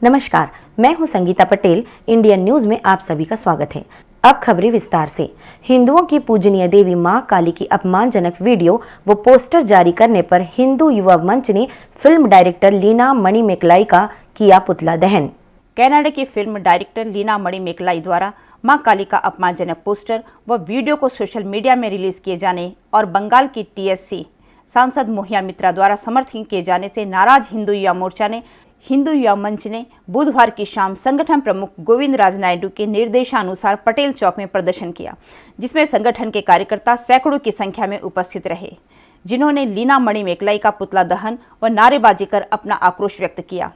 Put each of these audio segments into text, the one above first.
नमस्कार, मैं हूं संगीता पटेल। इंडियन न्यूज में आप सभी का स्वागत है। अब खबरें विस्तार से। हिंदुओं की पूजनीय देवी मां काली की अपमानजनक वीडियो व पोस्टर जारी करने पर हिंदू युवा मंच ने फिल्म डायरेक्टर लीना मणिमेकलाई का किया पुतला दहन। कनाडा की फिल्म डायरेक्टर लीना मणिमेकलाई द्वारा मां काली का अपमानजनक पोस्टर व वीडियो को सोशल मीडिया में रिलीज किए जाने और बंगाल की टीएससी सांसद मोहिया मित्रा द्वारा समर्थन किए जाने से नाराज हिंदू युवा मोर्चा ने हिंदू युवा मंच ने बुधवार की शाम संगठन प्रमुख गोविंद राज नायडू के निर्देशानुसार पटेल चौक में प्रदर्शन किया, जिसमें संगठन के कार्यकर्ता सैकड़ों की संख्या में उपस्थित रहे, जिन्होंने लीना मणिमेकलाई का पुतला दहन व नारेबाजी कर अपना आक्रोश व्यक्त किया।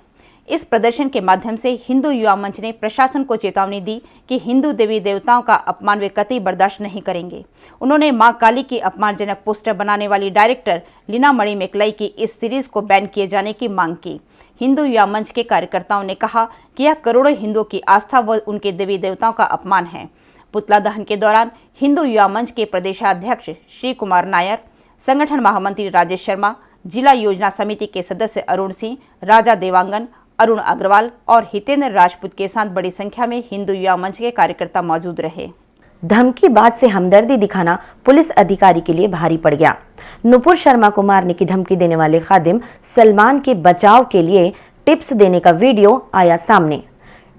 इस प्रदर्शन के माध्यम से हिंदू युवा मंच ने प्रशासन को चेतावनी दी कि हिंदू देवी देवताओं का अपमान वे कतई बर्दाश्त नहीं करेंगे। उन्होंने मां काली की अपमानजनक पोस्टर बनाने वाली डायरेक्टर लीना मणिमेकलाई की इस सीरीज को बैन किए जाने की मांग की। हिंदू युवा मंच के कार्यकर्ताओं ने कहा कि यह करोड़ों हिंदुओं की आस्था व उनके देवी देवताओं का अपमान है। पुतला दहन के दौरान हिंदू युवा मंच के प्रदेशाध्यक्ष श्री कुमार नायर, संगठन महामंत्री राजेश शर्मा, जिला योजना समिति के सदस्य अरुण सिंह, राजा देवांगन, अरुण अग्रवाल और हितेंद्र राजपूत के साथ बड़ी संख्या में हिंदू युवा मंच के कार्यकर्ता मौजूद रहे। धमकी बात से हमदर्दी दिखाना पुलिस अधिकारी के लिए भारी पड़ गया। नुपुर शर्मा को मारने की धमकी देने वाले खादिम सलमान के बचाव के लिए टिप्स देने का वीडियो आया सामने।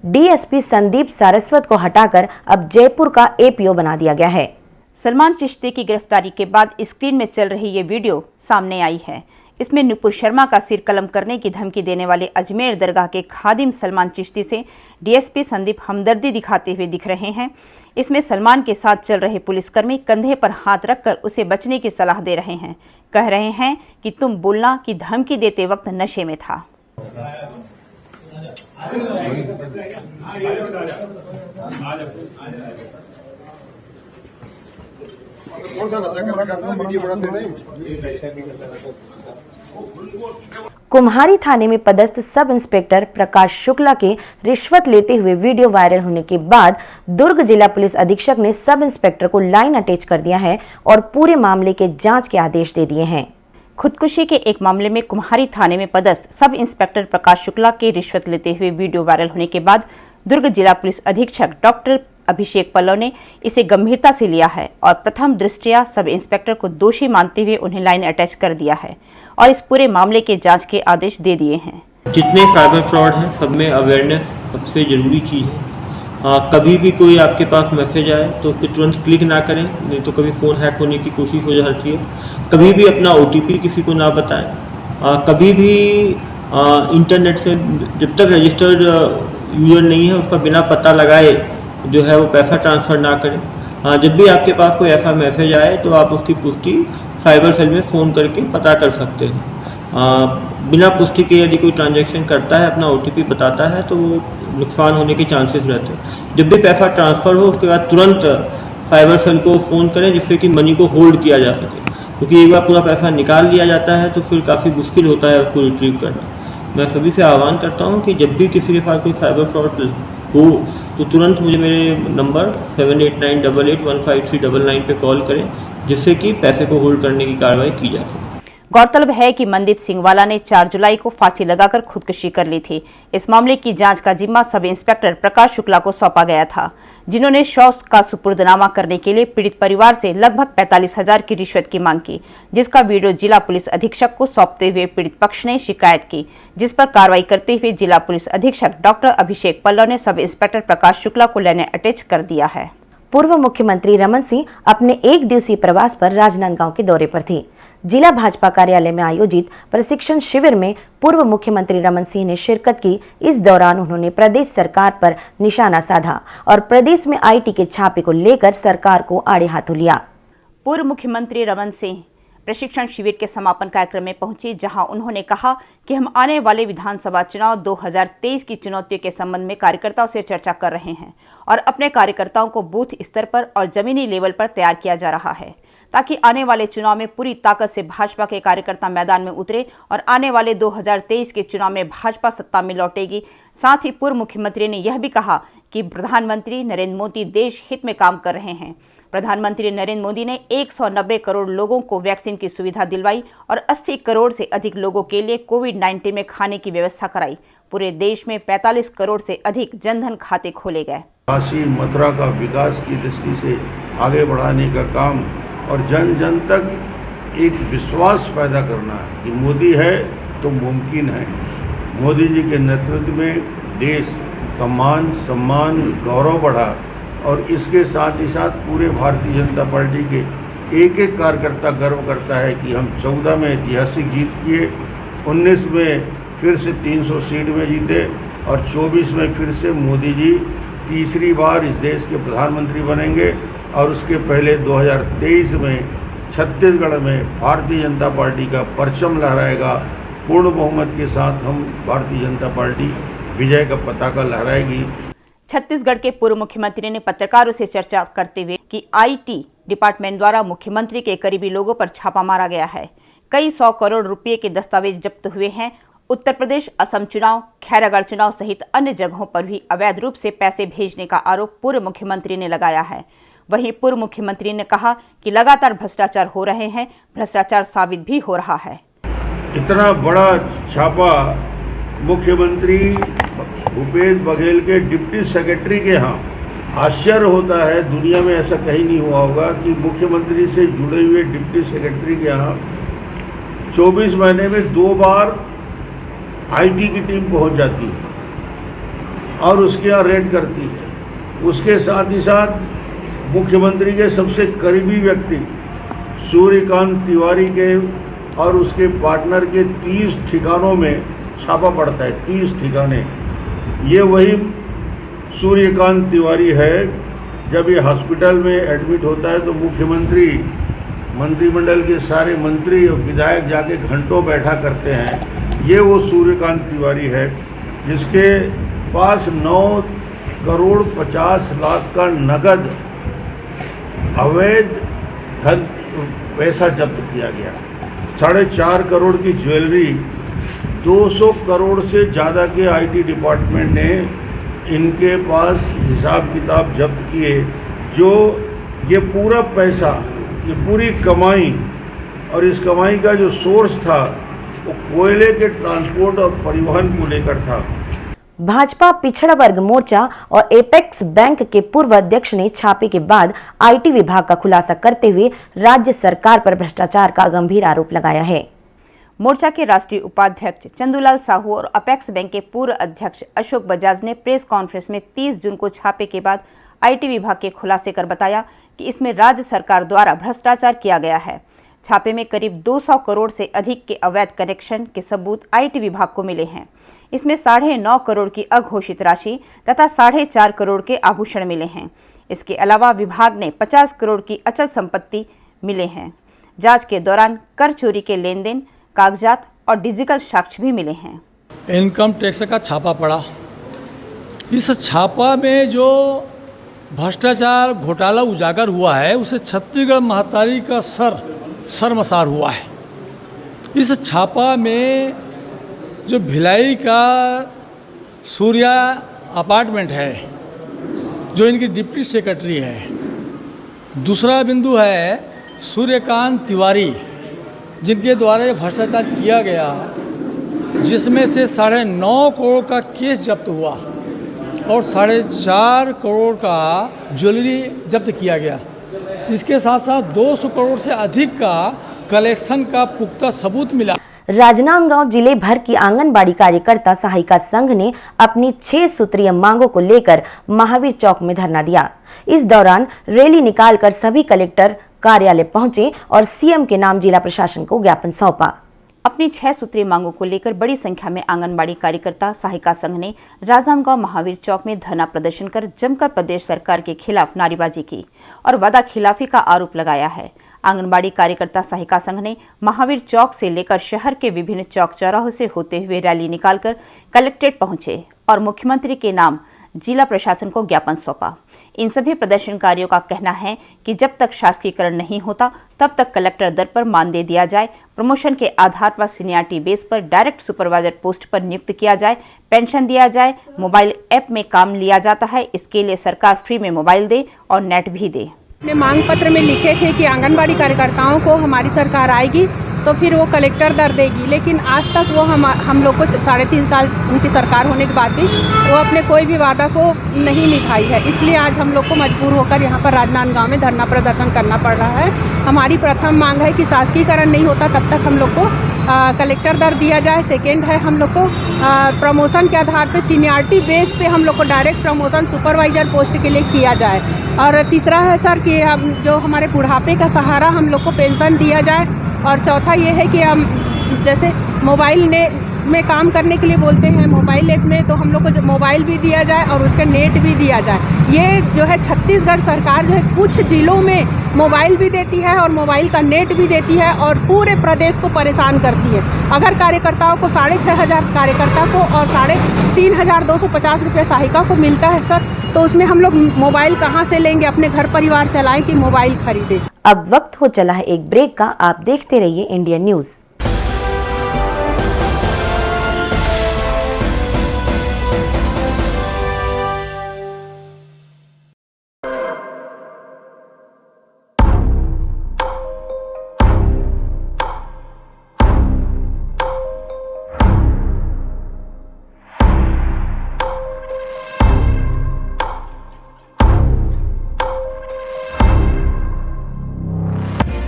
डीएसपी संदीप सारस्वत को हटाकर अब जयपुर का एपीओ बना दिया गया है। सलमान चिश्ती की गिरफ्तारी के बाद स्क्रीन में चल रही ये वीडियो सामने आई है। इसमें नुपुर शर्मा का सिर कलम करने की धमकी देने वाले अजमेर दरगाह के खादिम सलमान चिश्ती से डीएसपी संदीप हमदर्दी दिखाते हुए दिख रहे हैं। इसमें सलमान के साथ चल रहे पुलिसकर्मी कंधे पर हाथ रखकर उसे बचने की सलाह दे रहे हैं। कह रहे हैं कि तुम बोलना कि धमकी देते वक्त नशे में था। कौन सा नशा कर रखा था? वीडियो बनाते नहीं। कुम्हारी थाने में पदस्थ सब इंस्पेक्टर प्रकाश शुक्ला के रिश्वत लेते हुए वीडियो वायरल होने के बाद दुर्ग जिला पुलिस अधीक्षक ने सब इंस्पेक्टर को लाइन अटैच कर दिया है और पूरे मामले के जांच के आदेश दे दिए हैं। खुदकुशी के एक मामले में कुम्हारी थाने में पदस्थ सब इंस्पेक्टर प्रकाश शुक्ला के रिश्वत लेते हुए वीडियो वायरल होने के बाद दुर्ग जिला पुलिस अधीक्षक डॉक्टर अभिषेक पल्लव ने इसे गंभीरता से लिया है और प्रथम दृष्टया सब इंस्पेक्टर को दोषी मानते हुए उन्हें लाइन अटैच कर दिया है और इस पूरे मामले के जांच के आदेश दे दिए हैं। जितने साइबर फ्रॉड हैं सब में अवेयरनेस सबसे ज़रूरी चीज़ है। कभी भी कोई आपके पास मैसेज आए तो उस पर तुरंत क्लिक ना करें, नहीं तो कभी फ़ोन हैक होने की कोशिश हो जाती है। कभी भी अपना OTP किसी को ना बताएं। कभी भी इंटरनेट से जब तक रजिस्टर्ड यूज़र नहीं है उसका बिना पता लगाए जो है वो पैसा ट्रांसफ़र ना करें। जब भी आपके पास कोई ऐसा मैसेज आए तो आप उसकी पुष्टि साइबर सेल में फ़ोन करके पता कर सकते हैं। बिना पुष्टि के यदि कोई ट्रांजैक्शन करता है, अपना OTP बताता है तो नुकसान होने के चांसेस रहते हैं। जब भी पैसा ट्रांसफ़र हो उसके बाद तुरंत साइबर सेल को फ़ोन करें जिससे कि मनी को होल्ड किया जा सके, क्योंकि एक बार पूरा पैसा निकाल लिया जाता है तो फिर काफ़ी मुश्किल होता है उसको रिट्रीव करना। मैं सभी से आह्वान करता हूँ कि जब भी किसी के साथ कोई साइबर फ्रॉड हो तो तुरंत मुझे मेरे नंबर 7898815399 पे कॉल करें, जिससे कि पैसे को होल्ड करने की कार्रवाई की जा सके। गौरतलब है कि मनदीप सिंहवाला ने 4 जुलाई को फांसी लगाकर खुदकुशी कर ली थी। इस मामले की जांच का जिम्मा सब इंस्पेक्टर प्रकाश शुक्ला को सौंपा गया था, जिन्होंने शौस का सुपुर्दनामा करने के लिए पीड़ित परिवार से लगभग 45,000 की रिश्वत की मांग की, जिसका वीडियो जिला पुलिस अधीक्षक को सौंपते हुए पीड़ित पक्ष ने शिकायत की, जिस पर कार्रवाई करते हुए जिला पुलिस अधीक्षक डॉक्टर अभिषेक पल्लव ने सब इंस्पेक्टर प्रकाश शुक्ला को लाइन अटैच कर दिया है। पूर्व मुख्यमंत्री रमन सिंह अपने 1 दिवसीय प्रवास पर राजनांदगांव के दौरे पर थे। जिला भाजपा कार्यालय में आयोजित प्रशिक्षण शिविर में पूर्व मुख्यमंत्री रमन सिंह ने शिरकत की। इस दौरान उन्होंने प्रदेश सरकार पर निशाना साधा और प्रदेश में IT के छापे को लेकर सरकार को आड़े हाथों लिया। पूर्व मुख्यमंत्री रमन सिंह प्रशिक्षण शिविर के समापन कार्यक्रम में पहुंचे, जहां उन्होंने कहा कि हम आने वाले विधानसभा चुनाव 2023 की चुनौतियों के संबंध में कार्यकर्ताओं से चर्चा कर रहे हैं और अपने कार्यकर्ताओं को बूथ स्तर पर और जमीनी लेवल पर तैयार किया जा रहा है, ताकि आने वाले चुनाव में पूरी ताकत से भाजपा के कार्यकर्ता मैदान में उतरे और आने वाले 2023 के चुनाव में भाजपा सत्ता में लौटेगी। साथ ही पूर्व मुख्यमंत्री ने यह भी कहा कि प्रधानमंत्री नरेंद्र मोदी देश हित में काम कर रहे हैं। प्रधानमंत्री नरेंद्र मोदी ने 190 करोड़ लोगों को वैक्सीन की सुविधा दिलवाई और 80 करोड़ से अधिक लोगों के लिए कोविड-19 में खाने की व्यवस्था कराई। पूरे देश में 45 करोड़ से अधिक जनधन खाते खोले गए। काशी मथुरा का विकास की दृष्टि से आगे बढ़ाने का काम और जन जन तक एक विश्वास पैदा करना है कि मोदी है तो मुमकिन है। मोदी जी के नेतृत्व में देश का मान सम्मान गौरव बढ़ा और इसके साथ ही साथ पूरे भारतीय जनता पार्टी के एक एक कार्यकर्ता गर्व करता है कि हम 14 में ऐतिहासिक जीत किए, 19 में फिर से 300 सीट में जीते और 24 में फिर से मोदी जी तीसरी बार इस देश के प्रधानमंत्री बनेंगे और उसके पहले 2023 में छत्तीसगढ़ में भारतीय जनता पार्टी का परचम लहराएगा। पूर्ण बहुमत के साथ हम भारतीय जनता पार्टी विजय का पताका लहराएगी। छत्तीसगढ़ के पूर्व मुख्यमंत्री ने पत्रकारों से चर्चा करते हुए कि आईटी डिपार्टमेंट द्वारा मुख्यमंत्री के करीबी लोगों पर छापा मारा गया है। कई 100 करोड़ रुपए के दस्तावेज जब्त हुए हैं। उत्तर प्रदेश, असम चुनाव, खैरागढ़ चुनाव सहित अन्य जगहों पर भी अवैध रूप से पैसे भेजने का आरोप पूर्व मुख्यमंत्री ने लगाया है। वहीं पूर्व मुख्यमंत्री ने कहा कि लगातार भ्रष्टाचार हो रहे हैं, भ्रष्टाचार साबित भी हो रहा है। इतना बड़ा छापा मुख्यमंत्री भूपेश बघेल के डिप्टी सेक्रेटरी के यहाँ, आश्चर्य होता है, दुनिया में ऐसा कहीं नहीं हुआ होगा कि मुख्यमंत्री से जुड़े हुए डिप्टी सेक्रेटरी के यहाँ 24 महीने में 2 बार आईटी की टीम पहुंच जाती है और उसके यहाँ रेड करती है। उसके साथ ही साथ मुख्यमंत्री के सबसे करीबी व्यक्ति सूर्यकांत तिवारी के और उसके पार्टनर के 30 ठिकानों में छापा पड़ता है। 30 ठिकाने। ये वही सूर्यकांत तिवारी है। जब ये हॉस्पिटल में एडमिट होता है तो मुख्यमंत्री, मंत्रिमंडल के सारे मंत्री और विधायक जाके घंटों बैठा करते हैं। ये वो सूर्यकांत तिवारी है जिसके पास 9 करोड़ 50 लाख का नगद अवैध धन पैसा जब्त किया गया। 4.5 करोड़ की ज्वेलरी, 200 करोड़ से ज़्यादा के आईटी डिपार्टमेंट ने इनके पास हिसाब किताब जब्त किए। जो ये पूरा पैसा, ये पूरी कमाई और इस कमाई का जो सोर्स था वो कोयले के ट्रांसपोर्ट और परिवहन को लेकर था। भाजपा पिछड़ा वर्ग मोर्चा और एपेक्स बैंक के पूर्व अध्यक्ष ने छापे के बाद आईटी विभाग का खुलासा करते हुए राज्य सरकार पर भ्रष्टाचार का गंभीर आरोप लगाया है। मोर्चा के राष्ट्रीय उपाध्यक्ष चंदूलाल साहू और अपेक्स बैंक के पूर्व अध्यक्ष अशोक बजाज ने प्रेस कॉन्फ्रेंस में 30 जून को छापे के बाद आईटी विभाग के खुलासे कर बताया कि इसमें राज्य सरकार द्वारा भ्रष्टाचार किया गया है। छापे में करीब 200 करोड़ से अधिक के अवैध कनेक्शन के सबूत आईटी विभाग को मिले हैं। इसमें 9.5 करोड़ की अघोषित राशि तथा 4.5 करोड़ के आभूषण मिले हैं। इसके अलावा विभाग ने 50 करोड़ की अचल संपत्ति मिले हैं। जांच के दौरान कर चोरी के लेन देन, कागजात और डिजिटल साक्ष्य भी मिले हैं। इनकम टैक्स का छापा पड़ा। इस छापा में जो भ्रष्टाचार घोटाला उजागर हुआ है उसे छत्तीसगढ़ महतारी का शर्मसार हुआ है। इस छापा में जो भिलाई का सूर्या अपार्टमेंट है, जो इनकी डिप्टी सेक्रेटरी है। दूसरा बिंदु है सूर्यकांत तिवारी, जिनके द्वारा ये भ्रष्टाचार किया गया, जिसमें से 9.5 करोड़ का केस जब्त हुआ और 4.5 करोड़ का ज्वेलरी जब्त किया गया। इसके साथ साथ 200 करोड़ से अधिक का कलेक्शन का पुख्ता सबूत मिला। राजनांदगांव जिले भर की आंगनबाड़ी कार्यकर्ता सहायिका संघ ने अपनी 6 सूत्रीय मांगों को लेकर महावीर चौक में धरना दिया। इस दौरान रैली निकालकर सभी कलेक्टर कार्यालय पहुंचे और सीएम के नाम जिला प्रशासन को ज्ञापन सौंपा। अपनी 6 सूत्रीय मांगों को लेकर बड़ी संख्या में आंगनबाड़ी कार्यकर्ता सहायिका संघ ने राजनांदगांव महावीर चौक में धरना प्रदर्शन कर जमकर प्रदेश सरकार के खिलाफ नारेबाजी की और वादा खिलाफी का आरोप लगाया है। आंगनबाड़ी कार्यकर्ता सहायिका संघ ने महावीर चौक से लेकर शहर के विभिन्न चौक चौराहों से होते हुए रैली निकालकर कलेक्ट्रेट पहुंचे और मुख्यमंत्री के नाम जिला प्रशासन को ज्ञापन सौंपा। इन सभी प्रदर्शनकारियों का कहना है कि जब तक शासकीकरण नहीं होता तब तक कलेक्टर दर पर मानदेय दिया जाए, प्रमोशन के आधार पर सीनियरिटी बेस पर डायरेक्ट सुपरवाइजर पोस्ट पर नियुक्त किया जाए, पेंशन दिया जाए, मोबाइल ऐप में काम लिया जाता है, इसके लिए सरकार फ्री में मोबाइल दे और नेट भी दे। अपने मांग पत्र में लिखे थे कि आंगनबाड़ी कार्यकर्ताओं को हमारी सरकार आएगी तो फिर वो कलेक्टर दर देगी, लेकिन आज तक वो हम लोग को 3.5 साल उनकी सरकार होने के बाद भी वो अपने कोई भी वादा को नहीं निभाई है। इसलिए आज हम लोग को मजबूर होकर यहाँ पर राजनांदगांव में धरना प्रदर्शन करना पड़ रहा है। हमारी प्रथम मांग है कि शासकीकरण नहीं होता तब तक हम लोग को कलेक्टर दर दिया जाए। सेकेंड है हम लोग को प्रमोशन के आधार पे सीनियरिटी बेस पे हम लोग को डायरेक्ट प्रमोशन सुपरवाइजर पोस्ट के लिए किया जाए। और तीसरा है सर कि हम जो हमारे बुढ़ापे का सहारा हम लोग को पेंशन दिया जाए। और चौथा ये है कि हम जैसे मोबाइल में काम करने के लिए बोलते हैं मोबाइल नेट में, तो हम लोग को मोबाइल भी दिया जाए और उसका नेट भी दिया जाए। ये जो है छत्तीसगढ़ सरकार जो है कुछ जिलों में मोबाइल भी देती है और मोबाइल का नेट भी देती है और पूरे प्रदेश को परेशान करती है। अगर कार्यकर्ताओं को 6,500 कार्यकर्ता को और 3,250 रुपये सहायिका को मिलता है सर, तो उसमें हम लोग मोबाइल कहाँ से लेंगे, अपने घर परिवार चलाएं कि मोबाइल खरीदें। अब वक्त हो चला है एक ब्रेक का। आप देखते रहिए इंडियन न्यूज।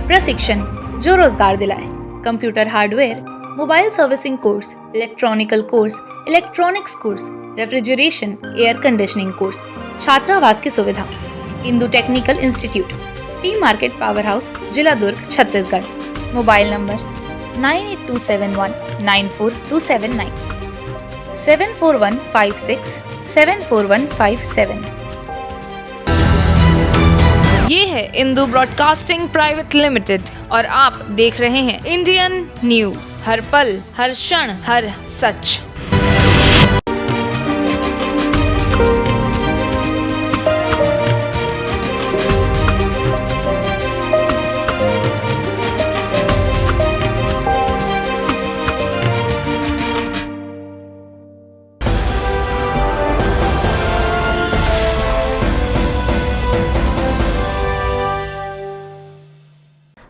प्रशिक्षण जो रोजगार दिलाए। Computer hardware, mobile servicing course, electronical course, electronics course, refrigeration, air conditioning course, छात्रावास की सुविधा। Indu technical institute, T market power house, जिला दुर्ग, छत्तीसगढ़। Mobile number 9827194279, 74156744157। ये है इंदु ब्रॉडकास्टिंग प्राइवेट लिमिटेड और आप देख रहे हैं इंडियन न्यूज, हर पल, हर क्षण, हर सच।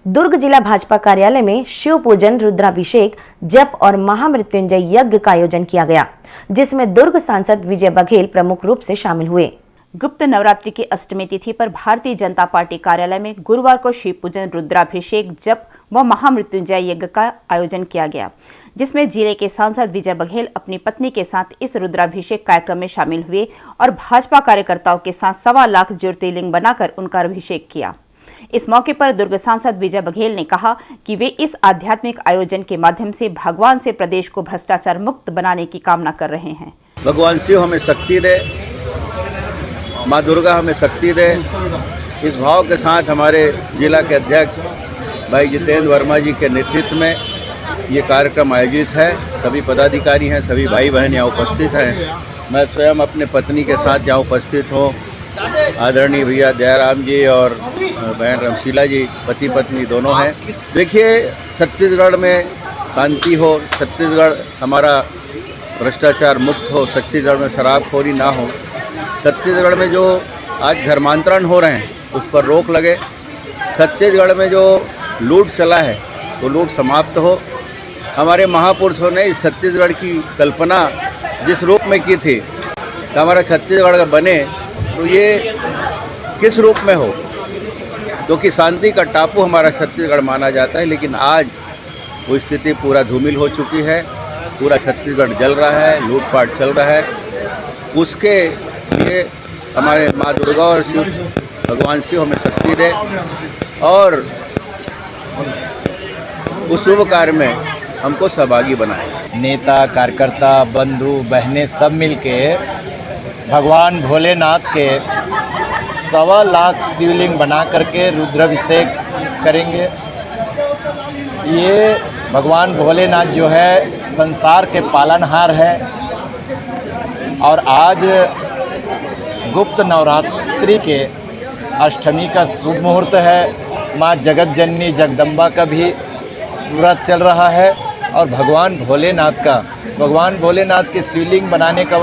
दुर्ग जिला भाजपा कार्यालय में शिव पूजन, रुद्राभिषेक, जप और महामृत्युंजय यज्ञ का आयोजन किया गया, जिसमें दुर्ग सांसद विजय बघेल प्रमुख रूप से शामिल हुए। गुप्त नवरात्रि की अष्टमी तिथि पर भारतीय जनता पार्टी कार्यालय में गुरुवार को शिव पूजन, रुद्राभिषेक, जप व महामृत्युंजय यज्ञ का आयोजन किया गया, जिसमें जिले के सांसद विजय बघेल अपनी पत्नी के साथ इस रुद्राभिषेक कार्यक्रम में शामिल हुए और भाजपा कार्यकर्ताओं के साथ 1.25 लाख ज्योतिर्लिंग बनाकर उनका अभिषेक किया। इस मौके पर दुर्ग सांसद विजय बघेल ने कहा कि वे इस आध्यात्मिक आयोजन के माध्यम से भगवान से प्रदेश को भ्रष्टाचार मुक्त बनाने की कामना कर रहे हैं। भगवान शिव हमें शक्ति दे, माँ दुर्गा हमें शक्ति दे। इस भाव के साथ हमारे जिला के अध्यक्ष भाई जितेंद्र वर्मा जी के नेतृत्व में ये कार्यक्रम आयोजित है। सभी पदाधिकारी हैं, सभी भाई बहन यहाँ उपस्थित हैं। मैं स्वयं अपने पत्नी के साथ यहाँ उपस्थित हूँ। आदरणीय भैया दयाराम जी और बहन रमशीला जी पति पत्नी दोनों हैं। देखिए, छत्तीसगढ़ में शांति हो, छत्तीसगढ़ हमारा भ्रष्टाचार मुक्त हो, छत्तीसगढ़ में शराबखोरी ना हो, छत्तीसगढ़ में जो आज धर्मांतरण हो रहे हैं उस पर रोक लगे, छत्तीसगढ़ में जो लूट चला है वो लूट समाप्त हो। हमारे महापुरुषों ने इस छत्तीसगढ़ की कल्पना जिस रूप में की थी कि हमारा छत्तीसगढ़ बने, तो ये किस रूप में हो, क्योंकि शांति का टापू हमारा छत्तीसगढ़ माना जाता है। लेकिन आज वो स्थिति पूरा धूमिल हो चुकी है, पूरा छत्तीसगढ़ जल रहा है, लूटपाट चल रहा है। उसके लिए हमारे माँ दुर्गा और शिव भगवान शिव हमें शक्ति दे और उस शुभ कार्य में हमको सहभागी बनाए। नेता, कार्यकर्ता, बंधु, बहनें सब मिलके भगवान भोलेनाथ के 1.25 लाख शिवलिंग बना करके रुद्राभिषेक करेंगे। ये भगवान भोलेनाथ जो है संसार के पालनहार है और आज गुप्त नवरात्रि के अष्टमी का शुभ मुहूर्त है। माँ जगत जननी जगदम्बा का भी व्रत चल रहा है और भगवान भोलेनाथ की शिवलिंग बनाने का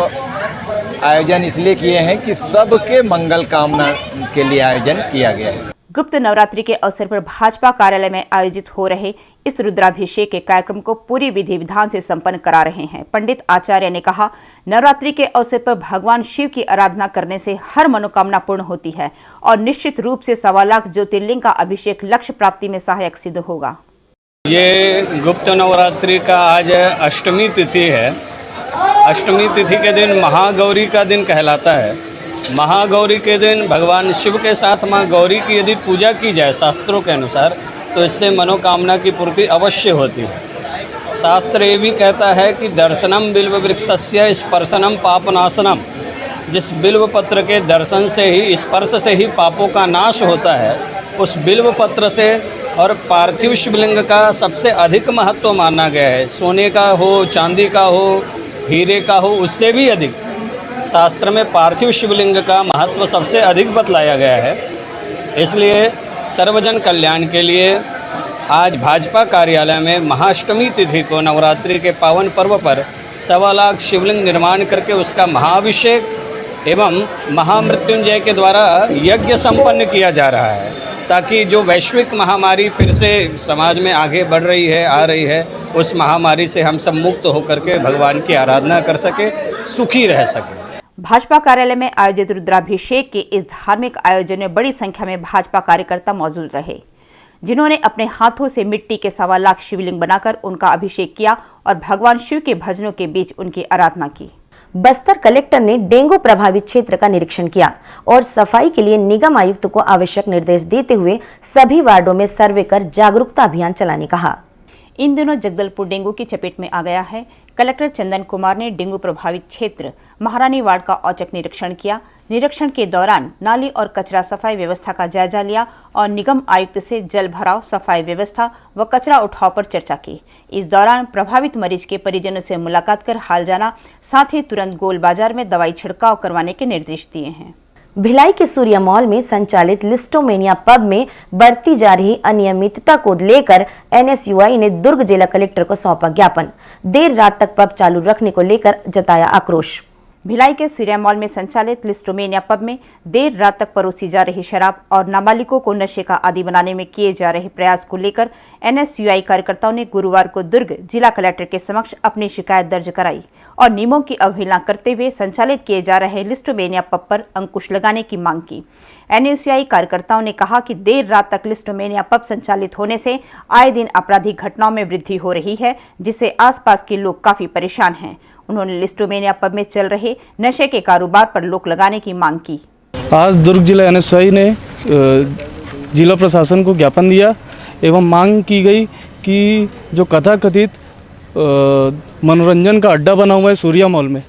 आयोजन इसलिए किए हैं कि सबके मंगल कामना के लिए आयोजन किया गया है। गुप्त नवरात्रि के अवसर पर भाजपा कार्यालय में आयोजित हो रहे इस रुद्राभिषेक के कार्यक्रम को पूरी विधि विधान से संपन्न करा रहे हैं। पंडित आचार्य ने कहा, नवरात्रि के अवसर पर भगवान शिव की आराधना करने से हर मनोकामना पूर्ण होती है और निश्चित रूप से 1.25 लाख ज्योतिर्लिंग का अभिषेक लक्ष्य प्राप्ति में सहायक सिद्ध होगा। ये गुप्त नवरात्रि का आज अष्टमी तिथि है। अष्टमी तिथि के दिन महागौरी का दिन कहलाता है। महागौरी के दिन भगवान शिव के साथ माँ गौरी की यदि पूजा की जाए शास्त्रों के अनुसार तो इससे मनोकामना की पूर्ति अवश्य होती है। शास्त्र ये भी कहता है कि दर्शनम बिल्व वृक्षस्य स्पर्शनम पापनाशनम, जिस बिल्व पत्र के दर्शन से ही, स्पर्श से ही पापों का नाश होता है, उस बिल्व पत्र से और पार्थिव शिवलिंग का सबसे अधिक महत्व माना गया है। सोने का हो, चांदी का हो, हीरे का हो, उससे भी अधिक शास्त्र में पार्थिव शिवलिंग का महत्व सबसे अधिक बतलाया गया है। इसलिए सर्वजन कल्याण के लिए आज भाजपा कार्यालय में महाअष्टमी तिथि को नवरात्रि के पावन पर्व पर 1.25 लाख शिवलिंग निर्माण करके उसका महाअभिषेक एवं महामृत्युंजय के द्वारा यज्ञ संपन्न किया जा रहा है, ताकि जो वैश्विक महामारी फिर से समाज में आगे बढ़ रही है, आ रही है, उस महामारी से हम सब मुक्त होकर के भगवान की आराधना कर सके, सुखी रह सके। भाजपा कार्यालय में आयोजित रुद्राभिषेक के इस धार्मिक आयोजन में बड़ी संख्या में भाजपा कार्यकर्ता मौजूद रहे, जिन्होंने अपने हाथों से मिट्टी के 1.25 लाख शिवलिंग बनाकर उनका अभिषेक किया और भगवान शिव के भजनों के बीच उनकी आराधना की। बस्तर कलेक्टर ने डेंगू प्रभावित क्षेत्र का निरीक्षण किया और सफाई के लिए निगम आयुक्त को आवश्यक निर्देश देते हुए सभी वार्डों में सर्वे कर जागरूकता अभियान चलाने कहा। इन दिनों जगदलपुर डेंगू की चपेट में आ गया है। कलेक्टर चंदन कुमार ने डेंगू प्रभावित क्षेत्र महारानी वार्ड का औचक निरीक्षण किया। निरीक्षण के दौरान नाली और कचरा सफाई व्यवस्था का जायजा लिया और निगम आयुक्त से जल भराव, सफाई व्यवस्था व कचरा उठाव पर चर्चा की। इस दौरान प्रभावित मरीज के परिजनों से मुलाकात कर हाल जाना, साथ ही तुरंत गोल बाजार में दवाई छिड़काव करवाने के निर्देश दिए हैं। भिलाई के सूर्या मॉल में संचालित लिस्टोमेनिया पब में बढ़ती जा रही अनियमितता को लेकर NSUI ने दुर्ग जिला कलेक्टर को सौंपा ज्ञापन। देर रात तक पब चालू रखने को लेकर जताया आक्रोश। भिलाई के सूर्या मॉल में संचालित लिस्टोमेनिया पब में देर रात तक परोसी जा रही शराब और नाबालिगों को नशे का आदी बनाने में किए जा रहे प्रयास को लेकर NSUI कार्यकर्ताओं ने गुरुवार को दुर्ग जिला कलेक्टर के समक्ष अपनी शिकायत दर्ज कराई और नियमों की अवहेलना करते हुए संचालित किए जा रहे लिस्टोमेनिया पब पर अंकुश लगाने की मांग की। NSUI कार्यकर्ताओं ने कहा कि देर रात तक लिस्टोमेनिया पब संचालित होने से आए दिन आपराधिक घटनाओं में वृद्धि हो रही है, जिससे आसपास के लोग काफी परेशान हैं। उन्होंने लिस्टोमेनिया पब में चल रहे नशे के कारोबार पर रोक लगाने की मांग की। आज दुर्ग जिला NSUI ने जिला प्रशासन को ज्ञापन दिया एवं मांग की गई कि जो कथाकथित मनोरंजन का अड्डा बना हुआ है सूर्या मॉल में,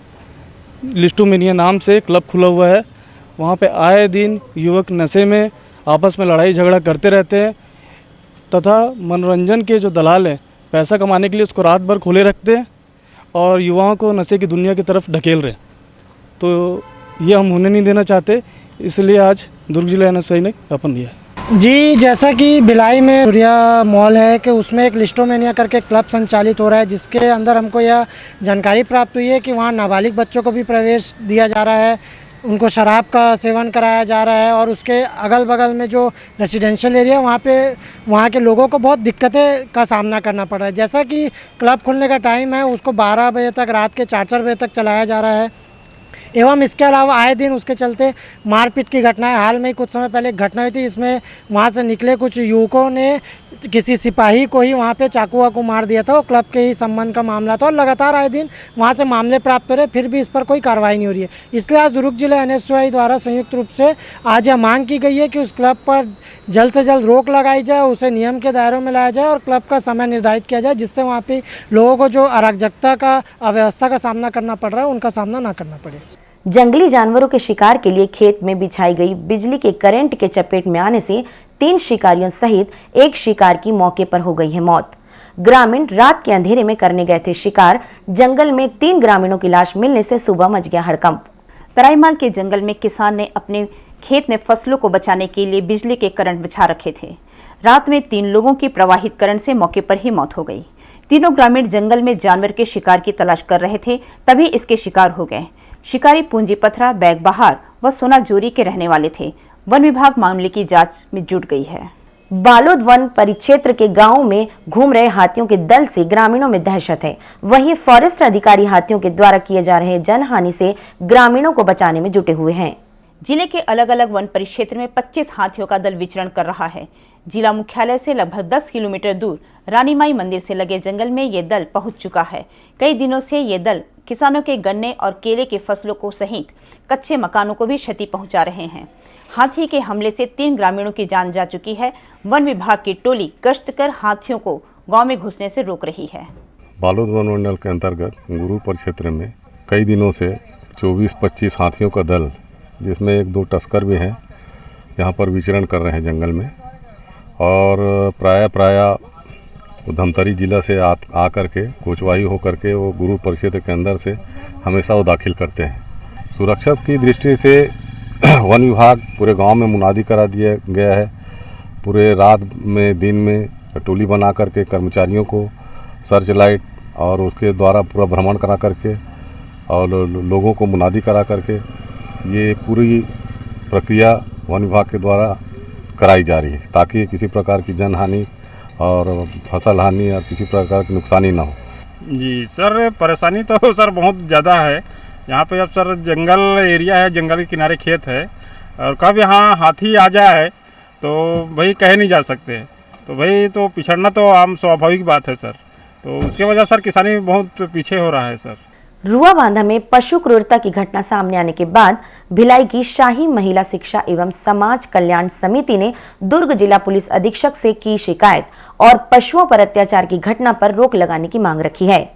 लिस्टोमेनिया नाम से क्लब खुला हुआ है, वहाँ पे आए दिन युवक नशे में आपस में लड़ाई झगड़ा करते रहते हैं तथा मनोरंजन के जो दलाल हैं पैसा कमाने के लिए उसको रात भर खोले रखते हैं और युवाओं को नशे की दुनिया की तरफ ढकेल रहे। तो ये हम होने नहीं देना चाहते, इसलिए आज दुर्ग जिला NSUI ने ज्ञापन दिया। जी, जैसा कि भिलाई में सूर्या मॉल है कि उसमें एक लिस्टोमेनिया करके क्लब संचालित हो रहा है, जिसके अंदर हमको यह जानकारी प्राप्त हुई है कि वहाँ नाबालिग बच्चों को भी प्रवेश दिया जा रहा है, उनको शराब का सेवन कराया जा रहा है और उसके अगल बगल में जो रेसिडेंशियल एरिया वहाँ के लोगों को बहुत दिक्कतें का सामना करना पड़ रहा है। जैसा कि क्लब खुलने का टाइम है उसको 12 बजे तक, रात के 4-4 बजे तक चलाया जा रहा है एवं इसके अलावा आए दिन उसके चलते मारपीट की घटनाएं। हाल में ही कुछ समय पहले एक घटना हुई थी, इसमें वहाँ से निकले कुछ युवकों ने किसी सिपाही को ही वहाँ पे चाकू वाकू मार दिया था। वो क्लब के ही संबंध का मामला था और लगातार आए दिन वहाँ से मामले प्राप्त हो रहे, फिर भी इस पर कोई कार्रवाई नहीं हो रही है। इसलिए आज दुर्ग जिला NSUI द्वारा संयुक्त रूप से आज यह मांग की गई है कि उस क्लब पर जल्द से जल्द रोक लगाई जाए, उसे नियम के दायरों में लाया जाए और क्लब का समय निर्धारित किया जाए, जिससे वहाँ पे लोगों को जो अराजकता का, अव्यवस्था का सामना करना पड़ रहा है, उनका सामना ना करना पड़े। जंगली जानवरों के शिकार के लिए खेत में बिछाई गई बिजली के करंट के चपेट में आने से 3 शिकारियों सहित एक शिकार की मौके पर हो गई है मौत। ग्रामीण रात के अंधेरे में करने गए थे शिकार। जंगल में 3 ग्रामीणों की लाश मिलने से सुबह मच गया हड़कंप। तराईमाल के जंगल में किसान ने अपने खेत में फसलों को बचाने के लिए बिजली के करंट बिछा रखे थे। रात में 3 लोगों की प्रवाहित करंट से मौके पर ही मौत हो गई। तीनों ग्रामीण जंगल में जानवर के शिकार की तलाश कर रहे थे, तभी इसके शिकार हो गए। शिकारी पूंजी पथरा, बैग बहार व सोना जोरी के रहने वाले थे। वन विभाग मामले की जांच में जुट गई है। बालोद वन परिक्षेत्र के गांवों में घूम रहे हाथियों के दल से ग्रामीणों में दहशत है। वहीं फॉरेस्ट अधिकारी हाथियों के द्वारा किए जा रहे जनहानि से ग्रामीणों को बचाने में जुटे हुए हैं। जिले के अलग अलग वन परिक्षेत्र में 25 हाथियों का दल विचरण कर रहा है। जिला मुख्यालय से लगभग 10 किलोमीटर दूर रानीमाई मंदिर से लगे जंगल में ये दल पहुंच चुका है। कई दिनों से ये दल किसानों के गन्ने और केले के फसलों को सहित कच्चे मकानों को भी क्षति पहुंचा रहे हैं। हाथी के हमले से 3 ग्रामीणों की जान जा चुकी है। वन विभाग की टोली गश्त कर हाथियों को गांव में घुसने से रोक रही है। बालोद वन मंडल के अंतर्गत गुरु परिक्षेत्र में कई दिनों से 24-25 हाथियों का दल, जिसमें 1-2 तस्कर भी हैं, यहाँ पर विचरण कर रहे हैं जंगल में। और प्राय धमतरी जिला से आ करके कोचवाही होकर के वो गुरु परिक्षेत्र के अंदर से हमेशा वो दाखिल करते हैं। सुरक्षा की दृष्टि से वन विभाग पूरे गांव में मुनादी करा दिया गया है। पूरे रात में दिन में टोली बना करके कर्मचारियों को सर्च लाइट और उसके द्वारा पूरा भ्रमण करा करके और लोगों को मुनादी करा करके ये पूरी प्रक्रिया वन विभाग के द्वारा कराई जा रही है, ताकि किसी प्रकार की जनहानि और फसल हानि या किसी प्रकार की नुकसानी ना हो। जी सर, परेशानी तो सर बहुत ज़्यादा है यहाँ पे। अब सर जंगल एरिया है, जंगल के किनारे खेत है, और कब यहाँ हाथी आ जाए तो भाई कहे नहीं जा सकते। तो भाई तो पिछड़ना तो आम स्वाभाविक बात है सर। तो उसके वजह सर किसानी बहुत पीछे हो रहा है सर। रुआबांधा में पशु क्रूरता की घटना सामने आने के बाद भिलाई की शाही महिला शिक्षा एवं समाज कल्याण समिति ने दुर्ग जिला पुलिस अधीक्षक से की शिकायत और पशुओं पर अत्याचार की घटना पर रोक लगाने की मांग रखी है।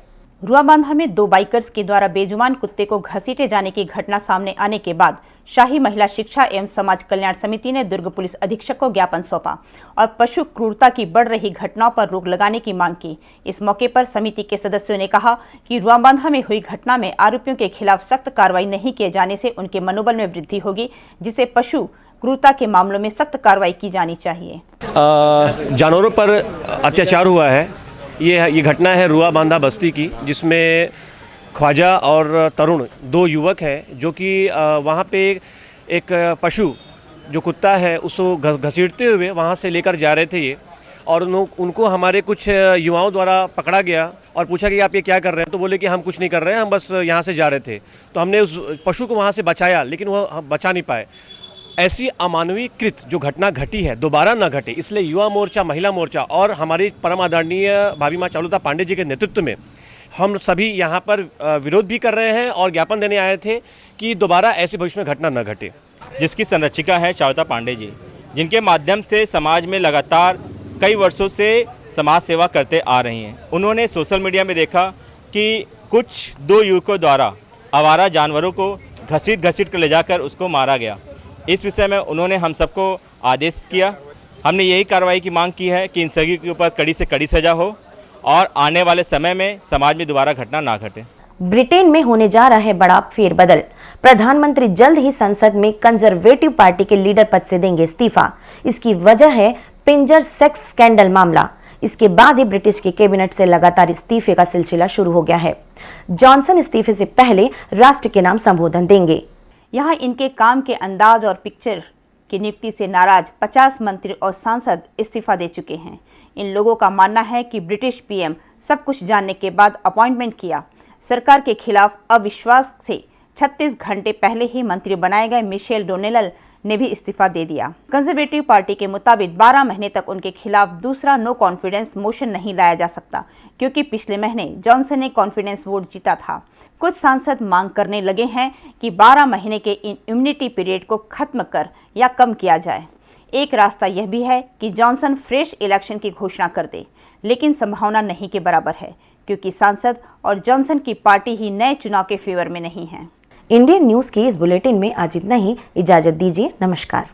रुआबांधा में 2 बाइकर्स के द्वारा बेजुबान कुत्ते को घसीटे जाने की घटना सामने आने के बाद शाही महिला शिक्षा एवं समाज कल्याण समिति ने दुर्ग पुलिस अधीक्षक को ज्ञापन सौंपा और पशु क्रूरता की बढ़ रही घटनाओं पर रोक लगाने की मांग की। इस मौके पर समिति के सदस्यों ने कहा कि रुआबांधा में हुई घटना में आरोपियों के खिलाफ सख्त कार्रवाई नहीं किए जाने से उनके मनोबल में वृद्धि होगी, जिससे पशु क्रूरता के मामलों में सख्त कार्रवाई की जानी चाहिए। जानवरों पर अत्याचार हुआ है। ये घटना है रुआबांधा बस्ती की, जिसमें ख्वाजा और तरुण 2 युवक हैं जो कि वहाँ पे एक पशु जो कुत्ता है उसको घसीटते हुए वहाँ से लेकर जा रहे थे ये, और उनको हमारे कुछ युवाओं द्वारा पकड़ा गया और पूछा कि आप ये क्या कर रहे हैं। तो बोले कि हम कुछ नहीं कर रहे हैं, हम बस यहाँ से जा रहे थे। तो हमने उस पशु को वहाँ से बचाया, लेकिन वो बचा नहीं पाए। ऐसी अमानवीय कृत जो घटना घटी है दोबारा न घटे, इसलिए युवा मोर्चा, महिला मोर्चा और हमारी परम आदरणीय भाभी माँ चारुलता पांडे जी के नेतृत्व में हम सभी यहाँ पर विरोध भी कर रहे हैं और ज्ञापन देने आए थे कि दोबारा ऐसे भविष्य में घटना न घटे। जिसकी संरक्षिका है चारुलता पांडे जी, जिनके माध्यम से समाज में लगातार कई वर्षों से समाज सेवा करते आ रही हैं। उन्होंने सोशल मीडिया में देखा कि कुछ 2 युवकों द्वारा आवारा जानवरों को घसीट कर ले जाकर उसको मारा गया। इस विषय में उन्होंने हम सबको आदेश किया। हमने यही कार्रवाई की मांग की है कि इन सभी के ऊपर कड़ी से कड़ी सजा हो और आने वाले समय में समाज में दोबारा घटना ना घटे। ब्रिटेन में होने जा रहा है बड़ा फेरबदल। प्रधानमंत्री जल्द ही संसद में कंजर्वेटिव पार्टी के लीडर पद से देंगे इस्तीफा। इसकी वजह है पिंजर सेक्स स्कैंडल मामला। इसके बाद ही ब्रिटिश की कैबिनेट से लगातार इस्तीफे का सिलसिला शुरू हो गया है। जॉनसन इस्तीफे से पहले राष्ट्र के नाम संबोधन देंगे। यहाँ इनके काम के अंदाज और पिक्चर की नियुक्ति से नाराज 50 मंत्री और सांसद इस्तीफा दे चुके हैं। इन लोगों का मानना है कि ब्रिटिश पीएम सब कुछ जानने के बाद अपॉइंटमेंट किया। सरकार के खिलाफ अविश्वास से 36 घंटे पहले ही मंत्री बनाए गए मिशेल डोनेल ने भी इस्तीफा दे दिया। कंजर्वेटिव पार्टी के मुताबिक 12 महीने तक उनके खिलाफ दूसरा नो कॉन्फिडेंस मोशन नहीं लाया जा सकता, क्योंकि पिछले महीने जॉनसन ने कॉन्फिडेंस वोट जीता था। कुछ सांसद मांग करने लगे हैं कि 12 महीने के इम्यूनिटी पीरियड को खत्म कर या कम किया जाए। एक रास्ता यह भी है कि जॉनसन फ्रेश इलेक्शन की घोषणा कर दे, लेकिन संभावना नहीं के बराबर है, क्योंकि सांसद और जॉनसन की पार्टी ही नए चुनाव के फेवर में नहीं है। इंडियन न्यूज के इस बुलेटिन में आज इतना ही। इजाजत दीजिए। नमस्कार।